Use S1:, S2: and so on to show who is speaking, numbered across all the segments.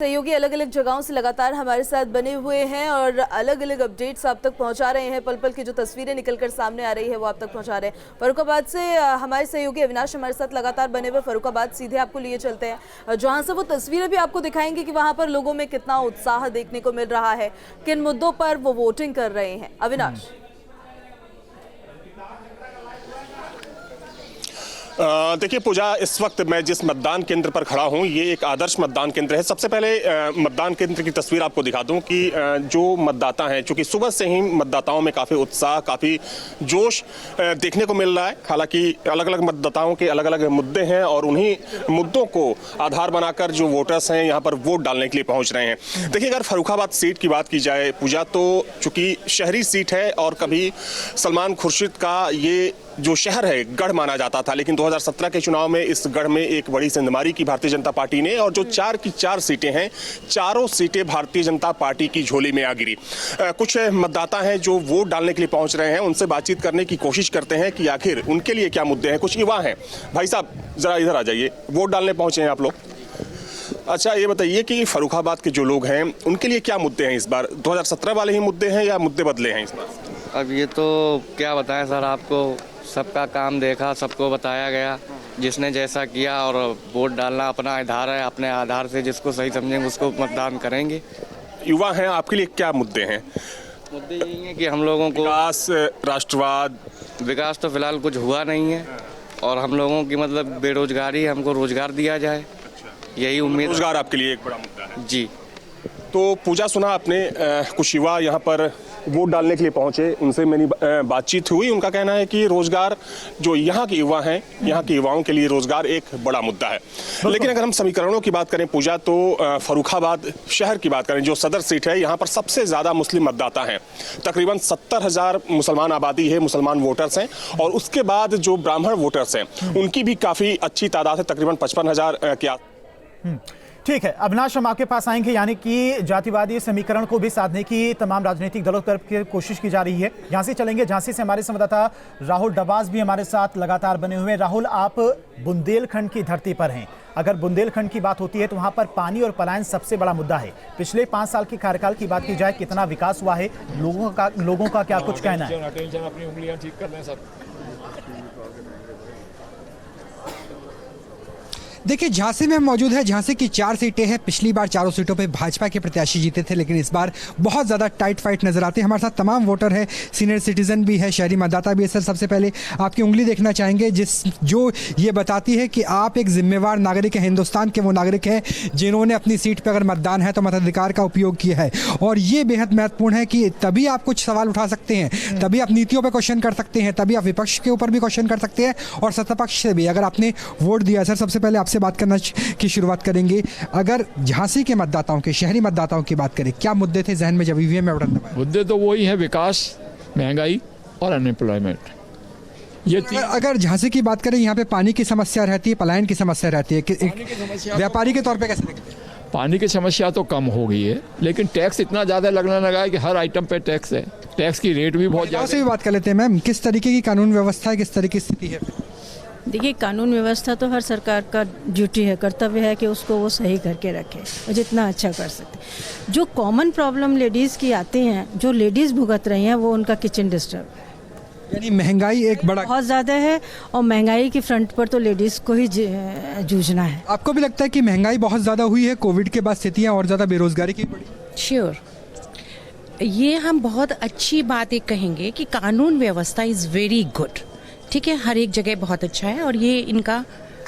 S1: सहयोगी अलग अलग जगहों से लगातार हमारे साथ बने हुए हैं और अलग अलग अपडेट्स आप तक पहुंचा रहे हैं। पल पल की जो तस्वीरें निकलकर सामने आ रही है वो आप तक पहुंचा रहे हैं। फर्रुखाबाद से हमारे सहयोगी अविनाश हमारे साथ लगातार बने हुए। फर्रुखाबाद सीधे आपको लिए चलते हैं जहां से वो तस्वीरें भी आपको दिखाएंगे कि वहां पर लोगों में कितना उत्साह देखने को मिल रहा है, किन मुद्दों पर वो वोटिंग कर रहे हैं। अविनाश,
S2: देखिए पूजा, इस वक्त मैं जिस मतदान केंद्र पर खड़ा हूं ये एक आदर्श मतदान केंद्र है। सबसे पहले मतदान केंद्र की तस्वीर आपको दिखा दूं कि जो मतदाता हैं, चूंकि सुबह से ही मतदाताओं में काफ़ी उत्साह, काफ़ी जोश देखने को मिल रहा है। हालांकि अलग अलग मतदाताओं के अलग अलग मुद्दे हैं और उन्हीं मुद्दों को आधार बनाकर जो वोटर्स हैं यहाँ पर वोट डालने के लिए पहुँच रहे हैं। देखिए, अगर फर्रुखाबाद सीट की बात की जाए पूजा, तो चूँकि शहरी सीट है और कभी सलमान खुर्शीद का ये जो शहर है गढ़ माना जाता था, लेकिन 2017 के चुनाव में इस गढ़ में एक बड़ी सेंधमारी की भारतीय जनता पार्टी ने, और जो 4 की 4 सीटें हैं, चारों सीटें भारतीय जनता पार्टी की झोली में आ गिरी। कुछ मतदाता हैं जो वोट डालने के लिए पहुंच रहे हैं, उनसे बातचीत करने की कोशिश करते हैं कि आखिर उनके लिए क्या मुद्दे हैं। कुछ युवा हैं। भाई साहब, जरा इधर आ जाइए, वोट डालने पहुंचे हैं आप लोग। अच्छा, ये बताइए कि फर्रुखाबाद के जो लोग हैं उनके लिए क्या मुद्दे हैं इस बार? 2017 वाले ही मुद्दे हैं या मुद्दे बदले हैं इस बार?
S3: अब ये तो क्या बताएं सर, आपको सबका काम देखा, सबको बताया गया, जिसने जैसा किया, और वोट डालना अपना आधार है, अपने आधार से जिसको सही समझेंगे उसको मतदान करेंगे।
S2: युवा हैं, आपके लिए क्या मुद्दे हैं?
S3: मुद्दे यही हैं कि हम लोगों को
S2: विकास, राष्ट्रवाद।
S3: विकास तो फिलहाल कुछ हुआ नहीं है, और हम लोगों की मतलब बेरोजगारी, हमको रोजगार दिया जाए, यही उम्मीद।
S2: रोजगार आपके लिए एक बड़ा मुद्दा है
S3: जी।
S2: तो पूजा, सुना आपने, कुछ युवा यहाँ पर वोट डालने के लिए पहुंचे, उनसे मेरी बातचीत हुई। उनका कहना है कि रोजगार, जो यहाँ के युवा हैं, यहाँ के युवाओं के लिए रोजगार एक बड़ा मुद्दा है। लेकिन अगर हम समीकरणों की बात करें पूजा, तो फर्रुखाबाद शहर की बात करें, जो सदर सीट है, यहाँ पर सबसे ज़्यादा मुस्लिम मतदाता हैं। तकरीबन 70,000 मुसलमान आबादी है, मुसलमान वोटर्स हैं, और उसके बाद जो ब्राह्मण वोटर्स हैं उनकी भी काफ़ी अच्छी तादाद है, तकरीबन 55,000 के।
S4: ठीक है अविनाश, हम आपके पास आएंगे। यानी कि जातिवादी समीकरण को भी साधने की तमाम राजनीतिक दलों की तरफ कोशिश की जा रही है। झांसी चलेंगे, झांसी से हमारे संवाददाता राहुल डबास भी हमारे साथ लगातार बने हुए हैं। राहुल, आप बुंदेलखंड की धरती पर हैं। अगर बुंदेलखंड की बात होती है तो वहां पर पानी और पलायन सबसे बड़ा मुद्दा है। पिछले 5 साल के कार्यकाल की बात की जाए, कितना विकास हुआ है, लोगों का क्या कुछ कहना है?
S5: देखिए, झांसी में मौजूद है। झांसी की 4 सीटें हैं। पिछली बार चारों सीटों पे भाजपा के प्रत्याशी जीते थे, लेकिन इस बार बहुत ज़्यादा टाइट फाइट नजर आती है। हमारे साथ तमाम वोटर है, सीनियर सिटीजन भी है, शहरी मतदाता भी है। सर, सबसे पहले आपकी उंगली देखना चाहेंगे जो ये बताती है कि आप एक जिम्मेवार नागरिक हैं, हिंदुस्तान के वो नागरिक हैं जिन्होंने अपनी सीट पर अगर मतदान है तो मताधिकार का उपयोग किया है। और ये बेहद महत्वपूर्ण है कि तभी आप कुछ सवाल उठा सकते हैं, तभी आप नीतियों पर क्वेश्चन कर सकते हैं, तभी आप विपक्ष के ऊपर भी क्वेश्चन कर सकते हैं और सत्ता पक्ष से भी, अगर आपने वोट दिया। सर, सबसे पहले आपसे बात करना की शुरुआत करेंगे। अगर झांसी के मतदाताओं के, शहरी मतदाताओं की बात करें, क्या मुद्दे थे जहन में जब ईवीएम में बटन दबाया? मुद्दे तो वही है, विकास, महंगाई और अनएम्प्लॉयमेंट। ये अगर झांसी की बात करें, यहाँ पे पानी की समस्या रहती है, पलायन की समस्या रहती है, व्यापारी के तौर पे कैसे देखते हैं?
S6: पानी की समस्या तो कम हो गई है, लेकिन टैक्स इतना ज़्यादा लगने लगा है कि हर आइटम पे टैक्स है। टैक्स की रेट भी बहुत ज़्यादा।
S5: से भी बात कर लेते हैं मैम, किस तरीके की कानून व्यवस्था है, किस तरीके की स्थिति है?
S7: देखिए, कानून व्यवस्था तो हर सरकार का ड्यूटी है, कर्तव्य है कि उसको वो सही करके रखे और जितना अच्छा कर सकते। जो कॉमन प्रॉब्लम लेडीज़ की आती हैं, जो लेडीज़ भुगत रही हैं, वो उनका किचन डिस्टर्ब,
S5: यानी महंगाई एक बड़ा
S7: बहुत ज़्यादा है, और महंगाई की फ्रंट पर तो लेडीज़ को ही जूझना है।
S5: आपको भी लगता है कि महंगाई बहुत ज़्यादा हुई है, कोविड के बाद स्थितियाँ और ज़्यादा बेरोजगारी की बढ़ी?
S8: श्योर, ये हम बहुत अच्छी बात एक कहेंगे कि कानून व्यवस्था इज़ वेरी गुड। ठीक है, हर एक जगह बहुत अच्छा है और ये इनका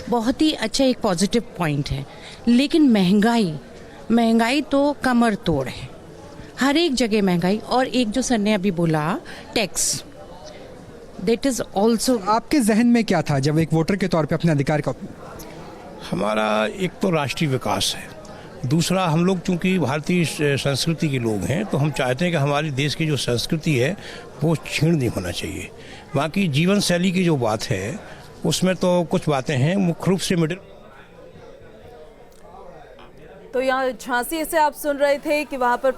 S8: बहुत ही अच्छा एक पॉजिटिव पॉइंट है। लेकिन महंगाई तो कमर तोड़ है, हर एक जगह महंगाई। और एक जो सर ने अभी बोला, टैक्स, दैट इज ऑल्सो।
S5: आपके जहन में क्या था जब एक वोटर के तौर पे अपने अधिकार का?
S9: हमारा एक तो राष्ट्रीय विकास है, दूसरा हम लोग चूंकि भारतीय संस्कृति के लोग हैं तो हम चाहते हैं कि हमारे देश की जो संस्कृति है वो छीण नहीं होना चाहिए। बाकी जीवन शैली की जो बात है उसमें तो कुछ बातें हैं, मुख्य रूप से मिडिल।
S1: तो यहाँ झांसी से आप सुन रहे थे कि वहाँ पर